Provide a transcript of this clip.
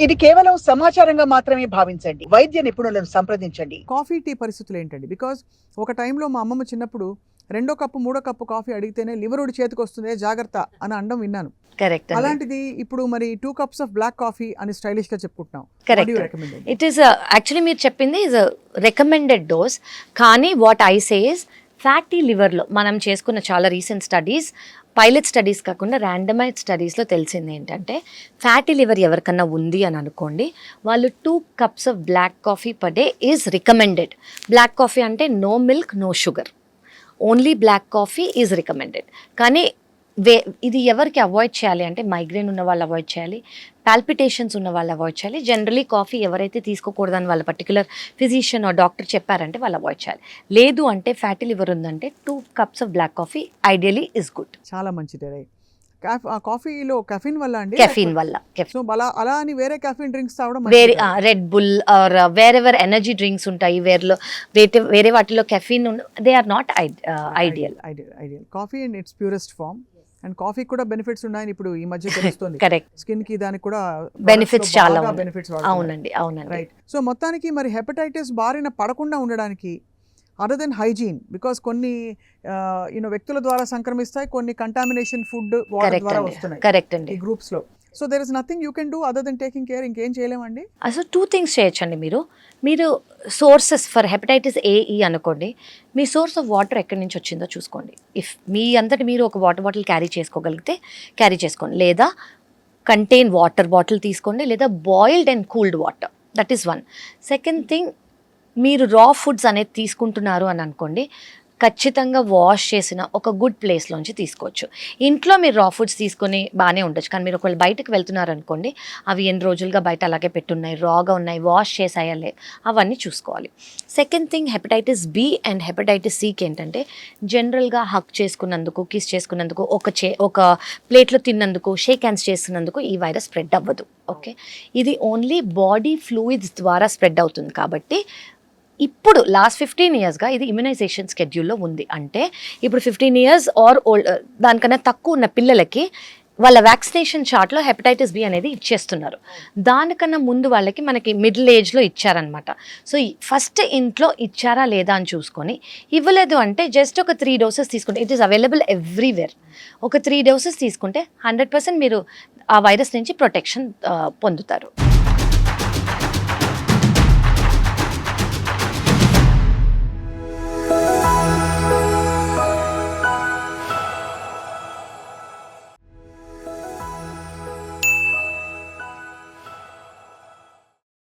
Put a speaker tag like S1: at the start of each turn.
S1: ఇది కేవలం సమాచారంగా మాత్రమే భావించండి. వైద్య నిపుణులను సంప్రదించండి.
S2: కాఫీ టీ పరిస్థితులు ఏంటండి? బికాజ్ ఒక టైంలో మా అమ్మమ్మ చిన్నప్పుడు 2 కప్పు 3 కప్పు కాఫీ అడిగితేనే లివరుడి చేతికి వస్తుంది జాగ్రత్త అని అనడం విన్నాను.
S3: కరెక్ట్.
S2: అలాంటిది ఇప్పుడు మరి 2 cups ఆఫ్ బ్లాక్ కాఫీ అని స్టైలిష్ గా చెప్పుకుంటున్నాం.
S3: కరెక్ట్. ఇట్ ఈస్ యాక్చువల్లీ మీరు చెప్పింది ఈజ్ రికమెండెడ్ డోస్. కానీ what I say is fatty లివర్లో మనం చేసుకున్న చాలా రీసెంట్ స్టడీస్, పైలట్ స్టడీస్ కాకుండా ర్యాండమైజ్ స్టడీస్లో తెలిసింది ఏంటంటే ఫ్యాటీ లివర్ ఎవరికన్నా ఉంది అని అనుకోండి, వాళ్ళు 2 cups of black coffee per day is recommended. Black coffee అంటే no milk no sugar, only black coffee is recommended. కానీ ఇది ఎవరికి అవాయిడ్ చేయాలి అంటే మైగ్రేన్ ఉన్న వాళ్ళు అవాయిడ్ చేయాలి, పాల్పిటేషన్స్ ఉన్న వాళ్ళు అవాయిడ్ చేయాలి. జనరలీ కాఫీ ఎవరైతే తీసుకోకూడదని వాళ్ళ పర్టికులర్ ఫిజిషియన్ ఆర్ డాక్టర్ చెప్పారంటే వాళ్ళు అవాయిడ్ చేయాలి. లేదు అంటే ఫ్యాటీ లివర్ ఉందంటే 2 cups of black coffee ideally is good.
S2: చాలా మంచిది. రైట్. కాఫీలో కెఫిన్ వల్ల అండి?
S3: కెఫీన్ వల్ల.
S2: సో అలా అని వేరే కెఫిన్ డ్రింక్స్ తాగడం
S3: వేరే Red Bull or wherever energy drinks ఉంటాయి వేరే వాటిలో caffeine they are not ideal.
S2: Coffee in its purest form. And coffee కూడా బెనిఫిట్స్ ఉన్నాయని ఇప్పుడు ఈ మధ్య తెలుస్తుంది.
S3: కరెక్ట్.
S2: స్కిన్ కి దానికి కూడా
S3: బెనిఫిట్స్ చాలా
S2: బెనిఫిట్స్.
S3: అవునండి.
S2: రైట్. సో మొత్తానికి మరి హెపటైటిస్ బారిన పడకుండా ఉండడానికి అదర్ దెన్ హైజీన్, బికాస్ కొన్ని వ్యక్తుల ద్వారా సంక్రమిస్తాయి, కొన్ని కంటామినేషన్ ఫుడ్ వాటర్ ద్వారా వస్తున్నాయి.
S3: కరెక్ట్ అండి.
S2: ఈ గ్రూప్స్ లో. So there is nothing you can do other than taking care. ఇంకేం చేయలేమండి.
S3: అసలు 2 things చేయొచ్చండి. మీరు సోర్సెస్ ఫర్ హెపటైటిస్ ఏఈ అనుకోండి, మీ సోర్స్ ఆఫ్ వాటర్ ఎక్కడి నుంచి వచ్చిందో చూసుకోండి. ఇఫ్ మీ అంతటి మీరు ఒక వాటర్ బాటిల్ క్యారీ చేసుకోగలిగితే క్యారీ చేసుకోండి, లేదా కంటైన్ వాటర్ బాటిల్ తీసుకోండి, లేదా boiled and cooled water. That is one. Second thing, మీరు రా ఫుడ్స్ అనేది తీసుకుంటున్నారు అని అనుకోండి, ఖచ్చితంగా వాష్ చేసిన ఒక గుడ్ ప్లేస్లోంచి తీసుకోవచ్చు. ఇంట్లో మీరు రా ఫుడ్స్ తీసుకొని బాగానే ఉండొచ్చు, కానీ మీరు ఒకవేళ బయటకు వెళ్తున్నారు అనుకోండి, అవి ఎన్ని రోజులుగా బయట అలాగే పెట్టున్నాయి, రాగా ఉన్నాయి, వాష్ చేసాయా లేదు, అవన్నీ చూసుకోవాలి. Second thing, hepatitis B and hepatitis సికి ఏంటంటే జనరల్గా హక్ చేసుకున్నందుకు, కిస్ చేసుకున్నందుకు, ఒక ప్లేట్లో తిన్నందుకు, షేక్ హ్యాండ్స్ చేస్తున్నందుకు ఈ వైరస్ స్ప్రెడ్ అవ్వదు. ఓకే, ఇది ఓన్లీ బాడీ ఫ్లూయిడ్స్ ద్వారా స్ప్రెడ్ అవుతుంది. కాబట్టి ఇప్పుడు లాస్ట్ 15 yearsగా ఇది ఇమ్యునైజేషన్ స్కెడ్యూల్లో ఉంది. అంటే ఇప్పుడు 15 years ఆర్ ఓల్డ్ దానికన్నా తక్కువ ఉన్న పిల్లలకి వాళ్ళ వ్యాక్సినేషన్ చార్ట్లో హెపటైటిస్ బి అనేది ఇచ్చేస్తున్నారు. దానికన్నా ముందు వాళ్ళకి మనకి మిడిల్ ఏజ్లో ఇచ్చారనమాట. సో ఫస్ట్ ఇంట్లో ఇచ్చారా లేదా అని చూసుకొని, ఇవ్వలేదు అంటే జస్ట్ ఒక 3 doses తీసుకుంటే, ఇట్ ఈస్ అవైలబుల్ ఎవ్రీవేర్. ఒక 3 doses తీసుకుంటే 100% మీరు ఆ వైరస్ నుంచి ప్రొటెక్షన్ పొందుతారు.